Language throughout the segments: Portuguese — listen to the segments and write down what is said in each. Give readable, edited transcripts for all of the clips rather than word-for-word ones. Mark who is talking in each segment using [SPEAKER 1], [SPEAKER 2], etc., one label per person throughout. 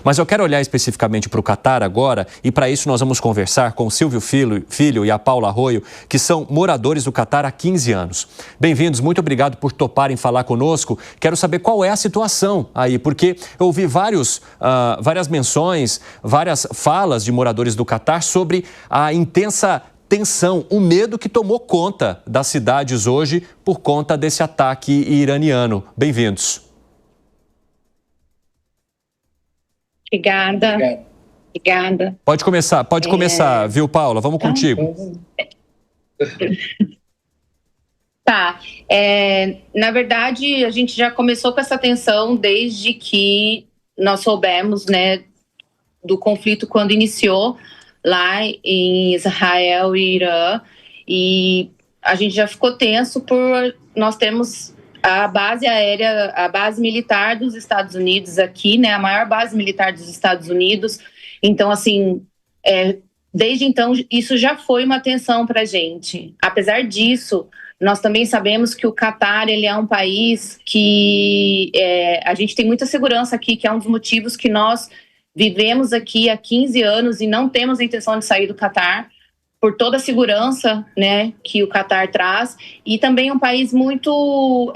[SPEAKER 1] Mas eu quero olhar especificamente para o Catar agora e para isso nós vamos conversar com o Silvio Filho e a Paula Arroio, que são moradores do Catar há 15 anos. Bem-vindos, muito obrigado por toparem falar conosco. Quero saber qual é a situação aí, porque eu ouvi várias menções, várias falas de moradores do Catar sobre a intensa tensão, o medo que tomou conta das cidades hoje por conta desse ataque iraniano. Bem-vindos.
[SPEAKER 2] Obrigada.
[SPEAKER 1] Pode começar, viu, Paula? Vamos contigo.
[SPEAKER 2] Tá. Na verdade, a gente já começou com essa tensão desde que nós soubemos, né, do conflito quando iniciou lá em Israel e Irã, e a gente já ficou tenso por nós temos a base aérea, a base militar dos Estados Unidos aqui, né, a maior base militar dos Estados Unidos. Então, assim, desde então, isso já foi uma tensão para a gente. Apesar disso, nós também sabemos que o Catar, ele é um país que a gente tem muita segurança aqui, que é um dos motivos que nós vivemos aqui há 15 anos e não temos a intenção de sair do Catar, por toda a segurança, né, que o Catar traz. E também é um país muito...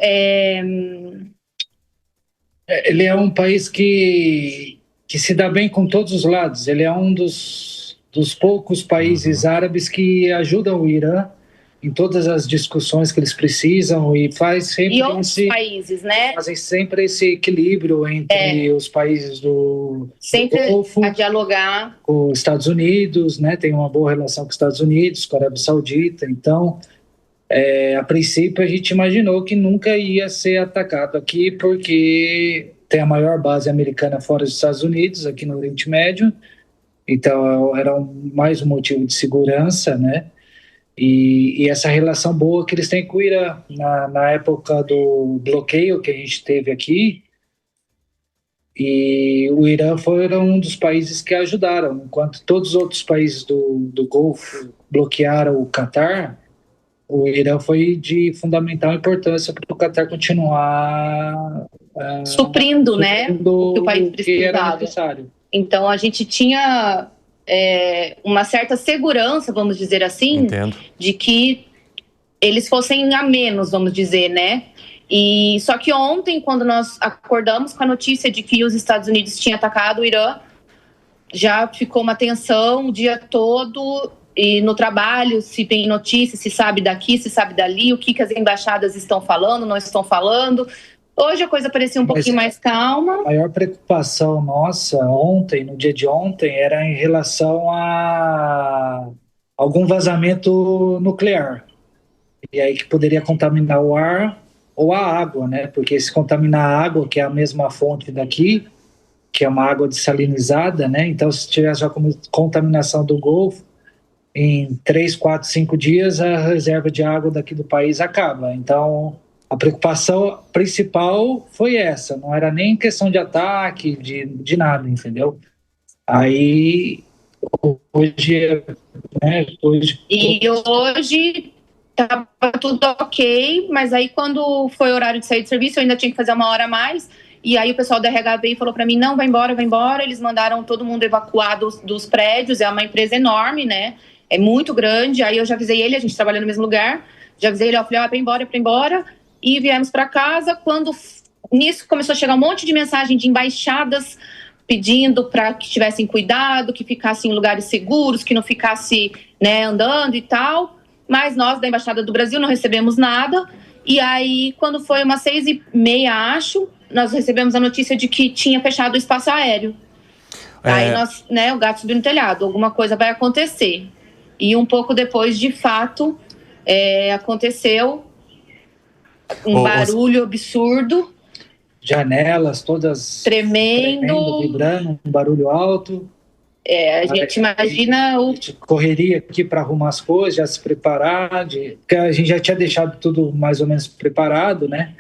[SPEAKER 3] Ele é um país que se dá bem com todos os lados. Ele é um dos poucos países árabes que ajudam o Irã em todas as discussões que eles precisam e faz sempre
[SPEAKER 2] e outros países, né?
[SPEAKER 3] Fazem sempre esse equilíbrio entre os países do Golfo,
[SPEAKER 2] a dialogar
[SPEAKER 3] com os Estados Unidos, né? Tem uma boa relação com os Estados Unidos, com a Arábia Saudita. Então, a princípio a gente imaginou que nunca ia ser atacado aqui, porque tem a maior base americana fora dos Estados Unidos, aqui no Oriente Médio. Então, era mais um motivo de segurança, né? E essa relação boa que eles têm com o Irã. Na época do bloqueio que a gente teve aqui, e o Irã foi um dos países que ajudaram. Enquanto todos os outros países do Golfo bloquearam o Catar, o Irã foi de fundamental importância para o Catar continuar
[SPEAKER 2] suprindo, né, o que o país precisava. Então, a gente tinha... uma certa segurança, vamos dizer assim,
[SPEAKER 1] Entendo.
[SPEAKER 2] De que eles fossem a menos, vamos dizer, né? E só que ontem, quando nós acordamos com a notícia de que os Estados Unidos tinham atacado o Irã, já ficou uma tensão o dia todo, e no trabalho se tem notícia, se sabe daqui, se sabe dali, o que as embaixadas estão falando, não estão falando. Hoje a coisa parecia um pouquinho mais calma.
[SPEAKER 3] A maior preocupação nossa ontem, no dia de ontem, era em relação a algum vazamento nuclear. E aí que poderia contaminar o ar ou a água, né? Porque se contaminar a água, que é a mesma fonte daqui, que é uma água dessalinizada, né? Então, se tivesse já contaminação do Golfo, em 3, 4, 5 dias, a reserva de água daqui do país acaba. Então... a preocupação principal foi essa, não era nem questão de ataque, de nada, entendeu? Aí, hoje...
[SPEAKER 2] E hoje estava tudo ok, mas aí quando foi horário de sair de serviço, eu ainda tinha que fazer 1 hora a mais, e aí o pessoal da RH veio e falou para mim, não, vai embora, eles mandaram todo mundo evacuar dos prédios, é uma empresa enorme, né? É muito grande, aí eu já avisei ele, a gente trabalha no mesmo lugar, já avisei ele, eu falei, vai embora, e viemos para casa. Quando nisso começou a chegar um monte de mensagem de embaixadas pedindo para que tivessem cuidado, que ficassem em lugares seguros, que não ficasse, né, andando e tal. Mas nós, da Embaixada do Brasil, não recebemos nada. E aí, quando foi umas 6h30, acho, nós recebemos a notícia de que tinha fechado o espaço aéreo. Aí nós, né, o gato subiu no telhado, alguma coisa vai acontecer. E um pouco depois, de fato, aconteceu um barulho absurdo.
[SPEAKER 3] Janelas todas
[SPEAKER 2] tremendo,
[SPEAKER 3] vibrando, um barulho alto.
[SPEAKER 2] A gente imagina
[SPEAKER 3] a gente correria aqui para arrumar as coisas, já se preparar, porque a gente já tinha deixado tudo mais ou menos preparado, né?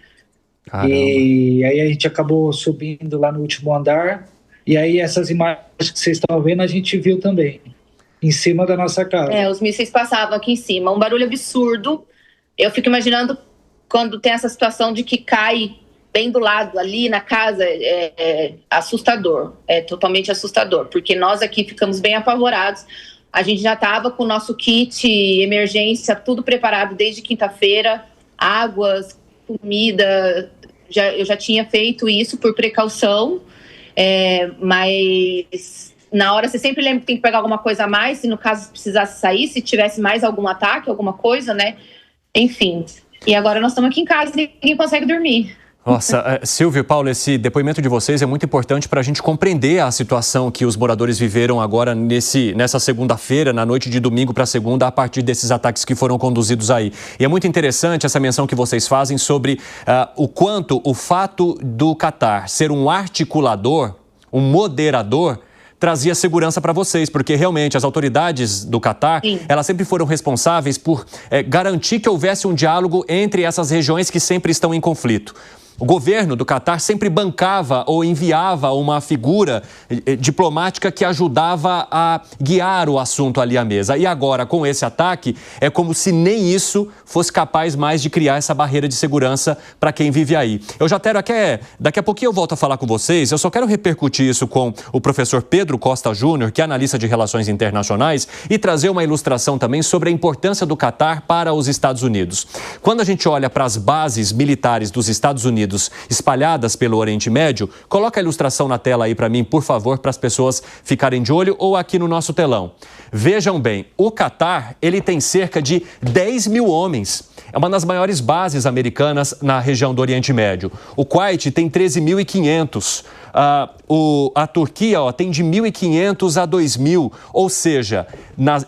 [SPEAKER 1] Caramba.
[SPEAKER 3] E aí a gente acabou subindo lá no último andar, e aí essas imagens que vocês estão vendo a gente viu também, em cima da nossa casa.
[SPEAKER 2] Os mísseis passavam aqui em cima, um barulho absurdo. Eu fico imaginando quando tem essa situação de que cai bem do lado, ali na casa, é assustador, é totalmente assustador, porque nós aqui ficamos bem apavorados. A gente já estava com o nosso kit emergência, tudo preparado desde quinta-feira, águas, comida, eu já tinha feito isso por precaução, mas na hora você sempre lembra que tem que pegar alguma coisa a mais, se no caso precisasse sair, se tivesse mais algum ataque, alguma coisa, né? Enfim, e agora nós estamos aqui em casa e ninguém consegue dormir.
[SPEAKER 1] Nossa, Silvio e Paulo, esse depoimento de vocês é muito importante para a gente compreender a situação que os moradores viveram agora nessa segunda-feira, na noite de domingo para segunda, a partir desses ataques que foram conduzidos aí. E é muito interessante essa menção que vocês fazem sobre o quanto o fato do Catar ser um articulador, um moderador, trazia segurança para vocês, porque realmente as autoridades do Catar, elas sempre foram responsáveis por garantir que houvesse um diálogo entre essas regiões que sempre estão em conflito. O governo do Catar sempre bancava ou enviava uma figura diplomática que ajudava a guiar o assunto ali à mesa. E agora, com esse ataque, é como se nem isso fosse capaz mais de criar essa barreira de segurança para quem vive aí. Eu já quero daqui a pouquinho eu volto a falar com vocês, eu só quero repercutir isso com o professor Pedro Costa Júnior, que é analista de relações internacionais, e trazer uma ilustração também sobre a importância do Catar para os Estados Unidos. Quando a gente olha para as bases militares dos Estados Unidos espalhadas pelo Oriente Médio, coloca a ilustração na tela aí para mim, por favor, para as pessoas ficarem de olho ou aqui no nosso telão. Vejam bem, o Catar, ele tem cerca de 10 mil homens. É uma das maiores bases americanas na região do Oriente Médio. O Kuwait tem 13.500. A Turquia tem de 1.500 a 2.000. Ou seja,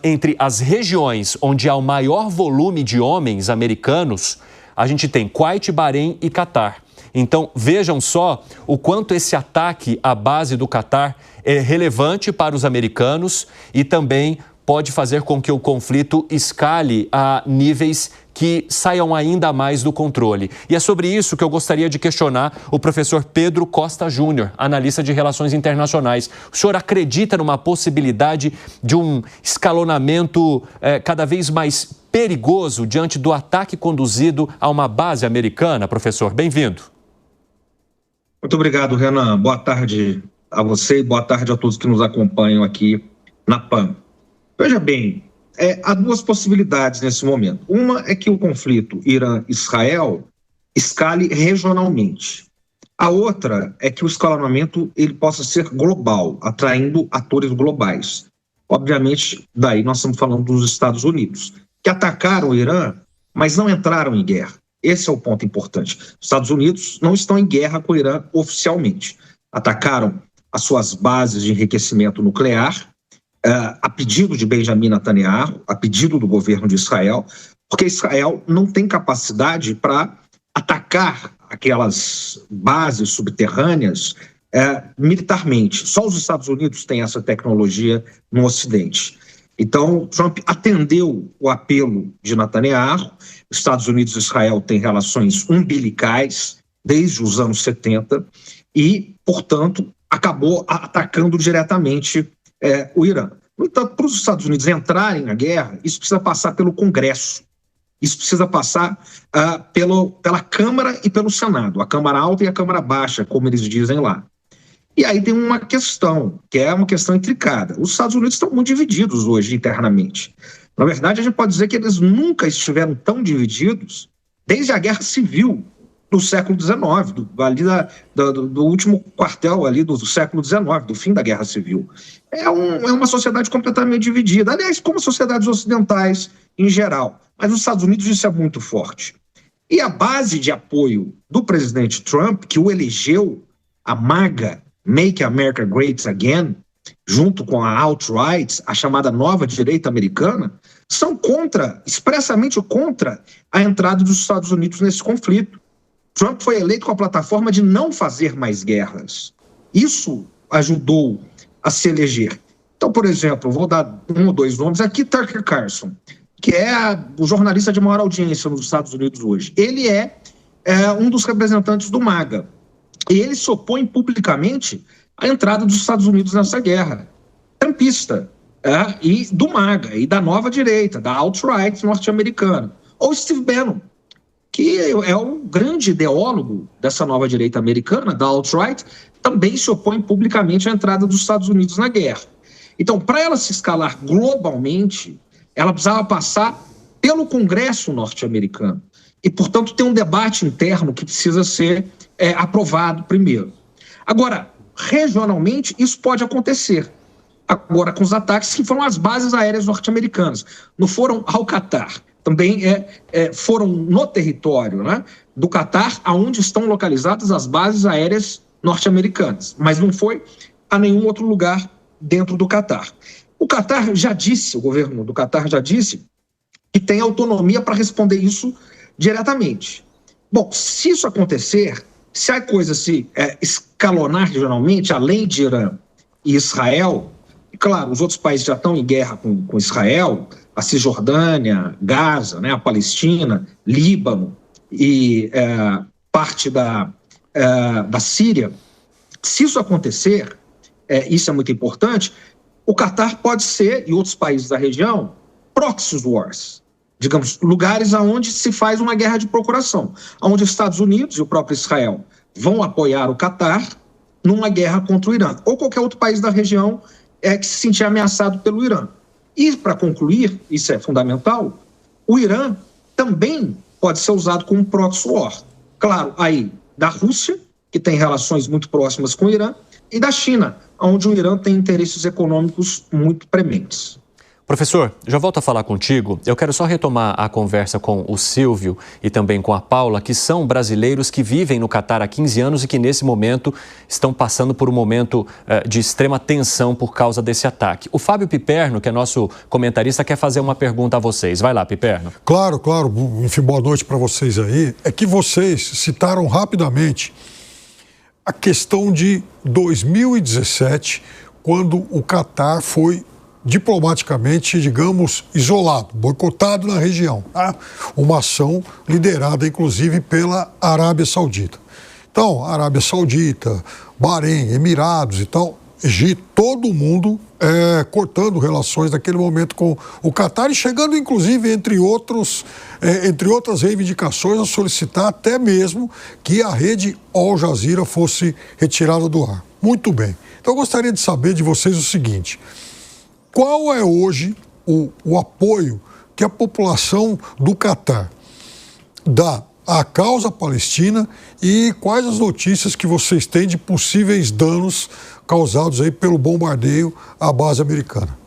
[SPEAKER 1] entre as regiões onde há o maior volume de homens americanos, a gente tem Kuwait, Bahrein e Catar. Então, vejam só o quanto esse ataque à base do Catar é relevante para os americanos e também pode fazer com que o conflito escale a níveis que saiam ainda mais do controle. E é sobre isso que eu gostaria de questionar o professor Pedro Costa Júnior, analista de relações internacionais. O senhor acredita numa possibilidade de um escalonamento cada vez mais perigoso diante do ataque conduzido a uma base americana? Professor, bem-vindo.
[SPEAKER 4] Muito obrigado, Renan. Boa tarde a você e boa tarde a todos que nos acompanham aqui na PAN. Veja bem, há duas possibilidades nesse momento. Uma é que o conflito Irã-Israel escale regionalmente. A outra é que o escalonamento ele possa ser global, atraindo atores globais. Obviamente, daí nós estamos falando dos Estados Unidos, que atacaram o Irã, mas não entraram em guerra. Esse é o ponto importante. Os Estados Unidos não estão em guerra com o Irã oficialmente. Atacaram as suas bases de enriquecimento nuclear, a pedido de Benjamin Netanyahu, a pedido do governo de Israel, porque Israel não tem capacidade para atacar aquelas bases subterrâneas militarmente. Só os Estados Unidos têm essa tecnologia no Ocidente. Então, Trump atendeu o apelo de Netanyahu. Estados Unidos e Israel têm relações umbilicais desde os anos 70 e, portanto, acabou atacando diretamente o Irã. No entanto, para os Estados Unidos entrarem na guerra, isso precisa passar pelo Congresso. Isso precisa passar pela Câmara e pelo Senado, a Câmara Alta e a Câmara Baixa, como eles dizem lá. E aí tem uma questão, que é uma questão intricada. Os Estados Unidos estão muito divididos hoje internamente. Na verdade, a gente pode dizer que eles nunca estiveram tão divididos desde a Guerra Civil do século XIX, do último quartel ali do século XIX, do fim da Guerra Civil. É uma sociedade completamente dividida, aliás, como as sociedades ocidentais em geral. Mas nos Estados Unidos isso é muito forte. E a base de apoio do presidente Trump, que o elegeu, a MAGA, Make America Great Again, junto com a alt-right, a chamada nova direita americana, são expressamente contra a entrada dos Estados Unidos nesse conflito. Trump foi eleito com a plataforma de não fazer mais guerras. Isso ajudou a se eleger. Então, por exemplo, vou dar um ou dois nomes aqui, Tucker Carlson, que é o jornalista de maior audiência nos Estados Unidos hoje. Ele é um dos representantes do MAGA. E ele se opõe publicamente à entrada dos Estados Unidos nessa guerra. Trumpista, e do MAGA, e da nova direita, da alt-right norte-americana. Ou Steve Bannon, que é um grande ideólogo dessa nova direita americana, da alt-right, também se opõe publicamente à entrada dos Estados Unidos na guerra. Então, para ela se escalar globalmente, ela precisava passar pelo Congresso norte-americano e, portanto, tem um debate interno que precisa ser aprovado primeiro. Agora, regionalmente, isso pode acontecer. Agora, com os ataques que foram às bases aéreas norte-americanas, não foram ao Catar, também foram no território, né, do Catar, onde estão localizadas as bases aéreas norte-americanas, mas não foi a nenhum outro lugar dentro do Catar. O Catar já disse, o governo do Catar já disse, que tem autonomia para responder isso diretamente. Bom, se isso acontecer, se a coisa se escalonar regionalmente, além de Irã e Israel, e claro, os outros países já estão em guerra com Israel, a Cisjordânia, Gaza, né, a Palestina, Líbano e parte da Síria, se isso acontecer, isso é muito importante, o Catar pode ser, e outros países da região, proxy wars, digamos, lugares onde se faz uma guerra de procuração, onde os Estados Unidos e o próprio Israel vão apoiar o Catar numa guerra contra o Irã, ou qualquer outro país da região que se sentir ameaçado pelo Irã. E, para concluir, isso é fundamental, o Irã também pode ser usado como proxy war. Claro, aí da Rússia, que tem relações muito próximas com o Irã, e da China, onde o Irã tem interesses econômicos muito prementes.
[SPEAKER 1] Professor, já volto a falar contigo. Eu quero só retomar a conversa com o Silvio e também com a Paula, que são brasileiros que vivem no Catar há 15 anos e que nesse momento estão passando por um momento de extrema tensão por causa desse ataque. O Fábio Piperno, que é nosso comentarista, quer fazer uma pergunta a vocês. Vai lá, Piperno.
[SPEAKER 5] Claro. Enfim, boa noite para vocês aí. É que vocês citaram rapidamente a questão de 2017, quando o Catar foi diplomaticamente, digamos, isolado, boicotado na região. Tá? Uma ação liderada, inclusive, pela Arábia Saudita. Então, Arábia Saudita, Bahrein, Emirados e tal, Egito, todo mundo cortando relações naquele momento com o Catar e chegando, inclusive, entre outras reivindicações, a solicitar até mesmo que a rede Al Jazeera fosse retirada do ar. Muito bem. Então, eu gostaria de saber de vocês o seguinte: qual é hoje o apoio que a população do Catar dá à causa palestina e quais as notícias que vocês têm de possíveis danos causados aí pelo bombardeio à base americana?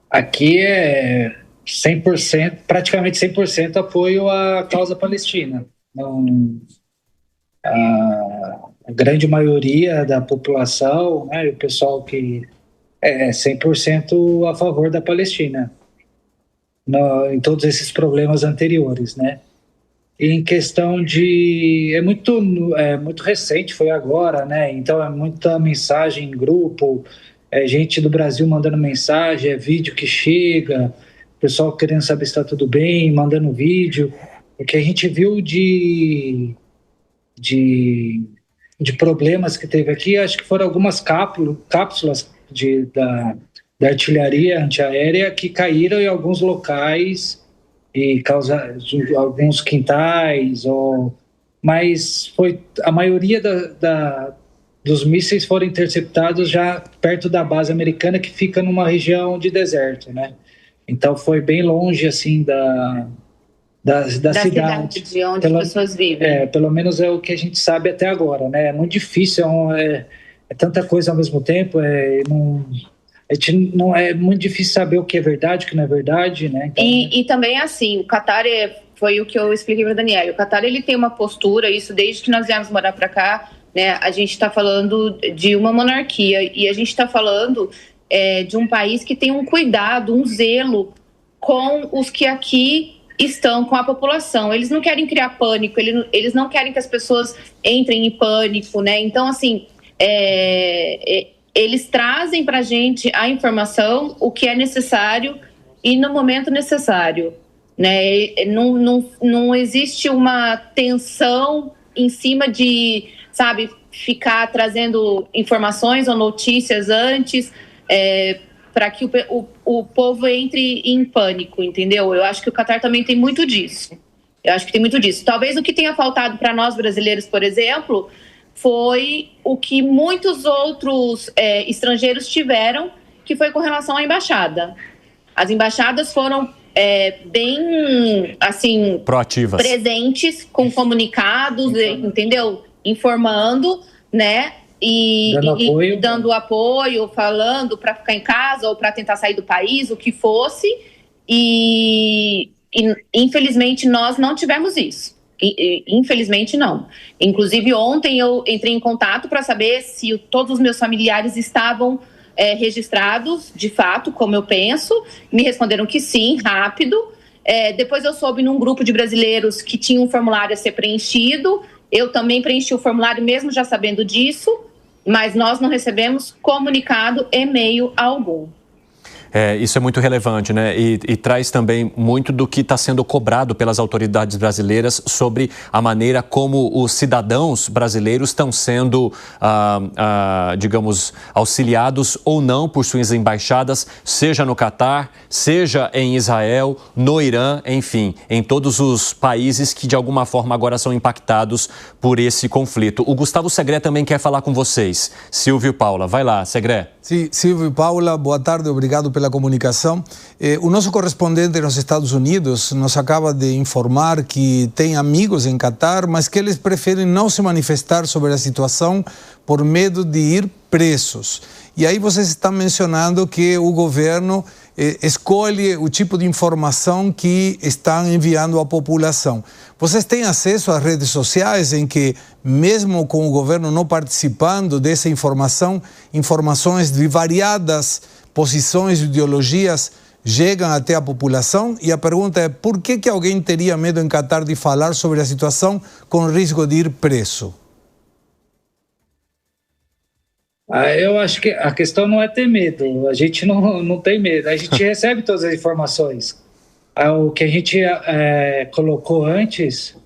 [SPEAKER 3] Aqui é 100%, praticamente 100% apoio à causa palestina. A grande maioria da população, né, o pessoal que é 100% a favor da Palestina, em todos esses problemas anteriores, né? E em questão de... É muito recente, foi agora, né? Então é muita mensagem em grupo, gente do Brasil mandando mensagem, vídeo que chega, pessoal querendo saber se está tudo bem, mandando vídeo. O que a gente viu de problemas que teve aqui, acho que foram algumas cápsulas da artilharia antiaérea que caíram em alguns locais e causaram alguns quintais, mas a maioria dos mísseis foram interceptados já perto da base americana, que fica numa região de deserto, né? Então foi bem longe assim da cidade
[SPEAKER 2] de onde as pessoas vivem.
[SPEAKER 3] Pelo menos é o que a gente sabe até agora, né? É muito difícil, é tanta coisa ao mesmo tempo, é muito difícil saber o que é verdade, o que não é verdade, né? Então,
[SPEAKER 2] e também assim, o Catar foi o que eu expliquei para o Daniel. O Catar, ele tem uma postura, isso desde que nós viemos morar para cá, né? A gente está falando de uma monarquia e a gente está falando de um país que tem um cuidado, um zelo com os que aqui estão com a população. Eles não querem criar pânico, eles não querem que as pessoas entrem em pânico, né? Então, assim, eles trazem para a gente a informação, o que é necessário e no momento necessário, né? Não existe uma tensão em cima de, sabe, ficar trazendo informações ou notícias antes, para que o povo entre em pânico, entendeu? Eu acho que o Catar também tem muito disso. Talvez o que tenha faltado para nós brasileiros, por exemplo, foi o que muitos outros estrangeiros tiveram, que foi com relação à embaixada. As embaixadas foram bem, assim,
[SPEAKER 1] proativas,
[SPEAKER 2] presentes, com comunicados, entendeu? Informando, né? Dando apoio, falando para ficar em casa ou para tentar sair do país, o que fosse. E infelizmente nós não tivemos isso. Infelizmente não. Inclusive ontem eu entrei em contato para saber se todos os meus familiares estavam registrados, de fato, como eu penso. Me responderam que sim, rápido. Depois eu soube num grupo de brasileiros que tinha um formulário a ser preenchido. Eu também preenchi o formulário mesmo já sabendo disso, mas nós não recebemos comunicado, e-mail algum.
[SPEAKER 1] Isso é muito relevante, né? E traz também muito do que está sendo cobrado pelas autoridades brasileiras sobre a maneira como os cidadãos brasileiros estão sendo, digamos, auxiliados ou não por suas embaixadas, seja no Catar, seja em Israel, no Irã, enfim, em todos os países que de alguma forma agora são impactados por esse conflito. O Gustavo Segré também quer falar com vocês. Silvio e Paula, vai lá, Segré.
[SPEAKER 6] Sim, Silvio e Paula, boa tarde, obrigado pela comunicação. O nosso correspondente nos Estados Unidos nos acaba de informar que tem amigos em Catar, mas que eles preferem não se manifestar sobre a situação por medo de ir presos. E aí vocês estão mencionando que o governo escolhe o tipo de informação que estão enviando à população. Vocês têm acesso às redes sociais em que, mesmo com o governo não participando dessa informação, informações de variadas posições e ideologias chegam até a população? E a pergunta é, por que alguém teria medo em Catar de falar sobre a situação com risco de ir preso?
[SPEAKER 3] Eu acho que a questão não é ter medo, a gente não tem medo, a gente recebe todas as informações. O que a gente colocou antes,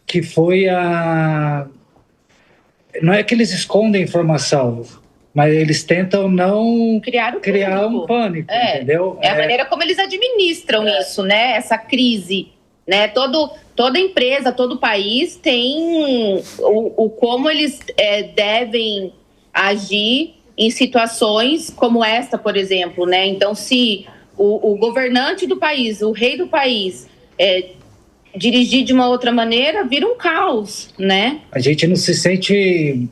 [SPEAKER 3] que foi não é que eles escondem informação, mas eles tentam não criar um pânico, entendeu?
[SPEAKER 2] É a maneira como eles administram isso, né? Essa crise, né? Toda empresa, todo país tem como eles devem agir em situações como esta, por exemplo, né? Então, se o governante do país, o rei do país, dirigir de uma outra maneira, vira um caos, né?
[SPEAKER 3] A gente não se sente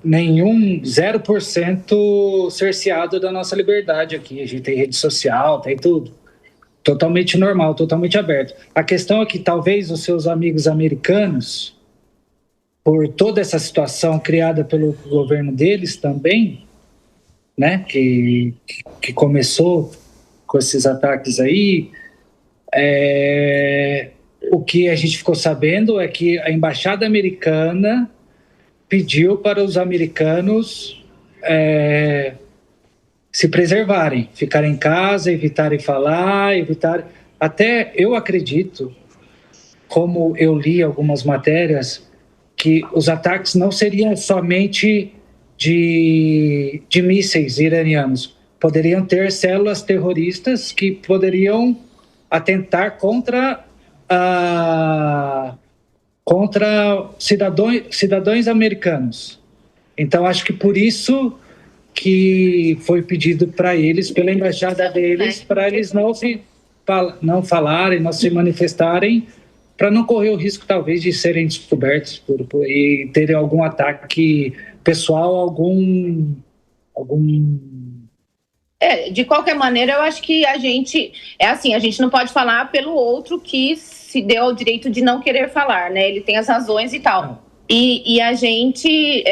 [SPEAKER 3] 0% cerceado da nossa liberdade aqui. A gente tem rede social, tem tudo. Totalmente normal, totalmente aberto. A questão é que talvez os seus amigos americanos, por toda essa situação criada pelo governo deles também, né, que começou com esses ataques aí, o que a gente ficou sabendo é que a embaixada americana pediu para os americanos se preservarem, ficarem em casa, evitarem falar, Até eu acredito, como eu li algumas matérias, que os ataques não seriam somente de mísseis iranianos. Poderiam ter células terroristas que poderiam atentar contra cidadãos americanos. Então, acho que por isso que foi pedido para eles, pela embaixada deles, para eles não falarem, não se manifestarem, para não correr o risco, talvez, de serem descobertos e terem algum ataque pessoal,
[SPEAKER 2] de qualquer maneira, eu acho que a gente não pode falar pelo outro que se deu o direito de não querer falar, né? Ele tem as razões e tal. E a gente,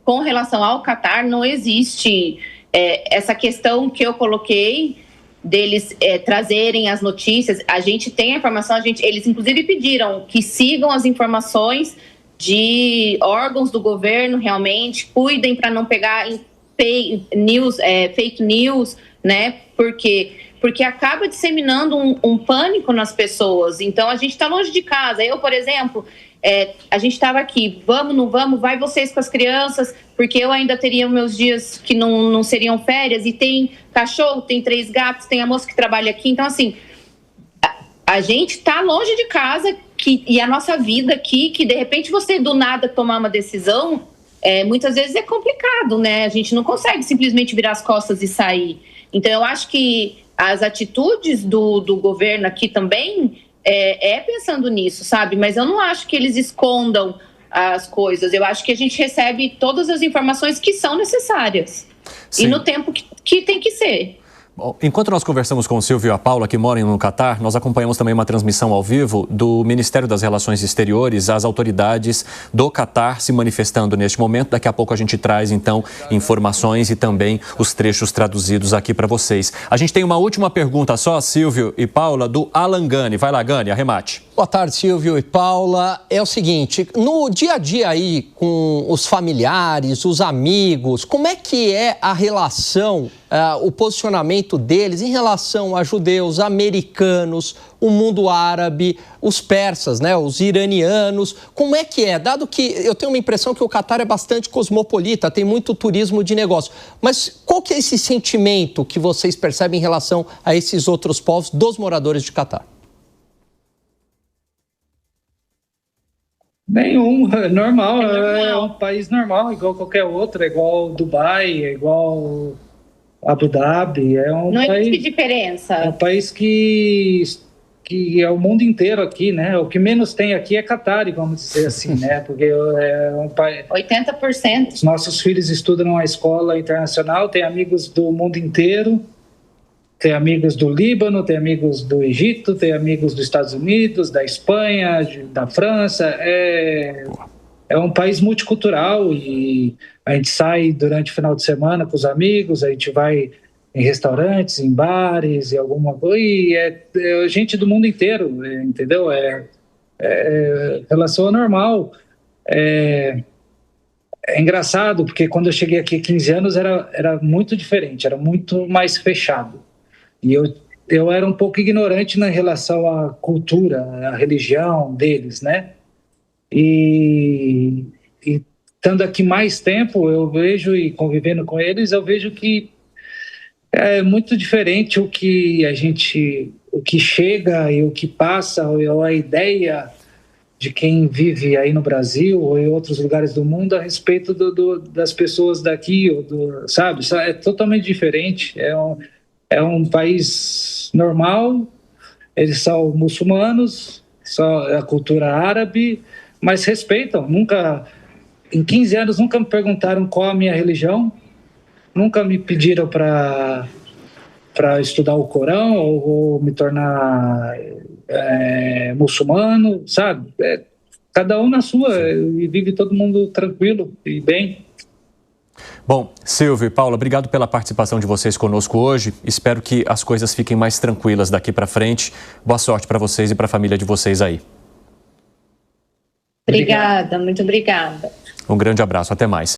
[SPEAKER 2] com relação ao Catar, não existe essa questão que eu coloquei deles trazerem as notícias. A gente tem a informação, eles inclusive pediram que sigam as informações de órgãos do governo, realmente, cuidem para não pegar fake news, né? Porque acaba disseminando um pânico nas pessoas. Então, a gente está longe de casa. Eu, por exemplo, a gente estava aqui, vamos, não vamos, vai vocês com as crianças, porque eu ainda teria meus dias que não seriam férias, e tem cachorro, tem 3 gatos, tem a moça que trabalha aqui. Então, assim, a gente está longe de casa e a nossa vida aqui, que de repente você do nada tomar uma decisão, muitas vezes é complicado, né? A gente não consegue simplesmente virar as costas e sair. Então, eu acho que as atitudes do governo aqui também pensando nisso, sabe? Mas eu não acho que eles escondam as coisas. Eu acho que a gente recebe todas as informações que são necessárias. Sim. E no tempo que tem que ser.
[SPEAKER 1] Bom, enquanto nós conversamos com o Silvio e a Paula, que moram no Catar, nós acompanhamos também uma transmissão ao vivo do Ministério das Relações Exteriores, as autoridades do Catar se manifestando neste momento. Daqui a pouco a gente traz, então, informações e também os trechos traduzidos aqui para vocês. A gente tem uma última pergunta só, Silvio e Paula, do Alan Gani. Vai lá, Gani, arremate.
[SPEAKER 7] Boa tarde, Silvio e Paula. É o seguinte, no dia a dia aí com os familiares, os amigos, como é que é a relação, o posicionamento deles em relação a judeus, americanos, o mundo árabe, os persas, né, os iranianos? Como é que é? Dado que eu tenho uma impressão que o Catar é bastante cosmopolita, tem muito turismo de negócio. Mas qual que é esse sentimento que vocês percebem em relação a esses outros povos dos moradores de Catar?
[SPEAKER 3] Nenhum, é normal, é um país normal, igual qualquer outro, é igual Dubai, é igual Abu Dhabi,
[SPEAKER 2] não existe diferença.
[SPEAKER 3] É um país que é o mundo inteiro aqui, né? O que menos tem aqui é Catar, vamos dizer assim, né? Porque é um país...
[SPEAKER 2] 80%.
[SPEAKER 3] Os nossos filhos estudam numa escola internacional, tem amigos do mundo inteiro, tem amigos do Líbano, tem amigos do Egito, tem amigos dos Estados Unidos, da Espanha, da França. É um país multicultural e a gente sai durante o final de semana com os amigos, a gente vai em restaurantes, em bares e alguma coisa, e é gente do mundo inteiro, entendeu? Relação normal. É engraçado, porque quando eu cheguei aqui há 15 anos era muito diferente, era muito mais fechado. E eu era um pouco ignorante na relação à cultura, à religião deles, né? E estando aqui mais tempo, eu vejo, e convivendo com eles, eu vejo que é muito diferente o que chega e o que passa, ou a ideia de quem vive aí no Brasil ou em outros lugares do mundo a respeito das pessoas daqui, sabe? É totalmente diferente. É um país normal, eles são muçulmanos, só a cultura árabe, mas respeitam. Em 15 anos, nunca me perguntaram qual a minha religião, nunca me pediram para estudar o Corão ou me tornar muçulmano, sabe? Cada um na sua, e vive todo mundo tranquilo e bem.
[SPEAKER 1] Bom, Silvio e Paula, obrigado pela participação de vocês conosco hoje. Espero que as coisas fiquem mais tranquilas daqui para frente. Boa sorte para vocês e para a família de vocês aí.
[SPEAKER 2] Obrigada, muito obrigada.
[SPEAKER 1] Um grande abraço, até mais.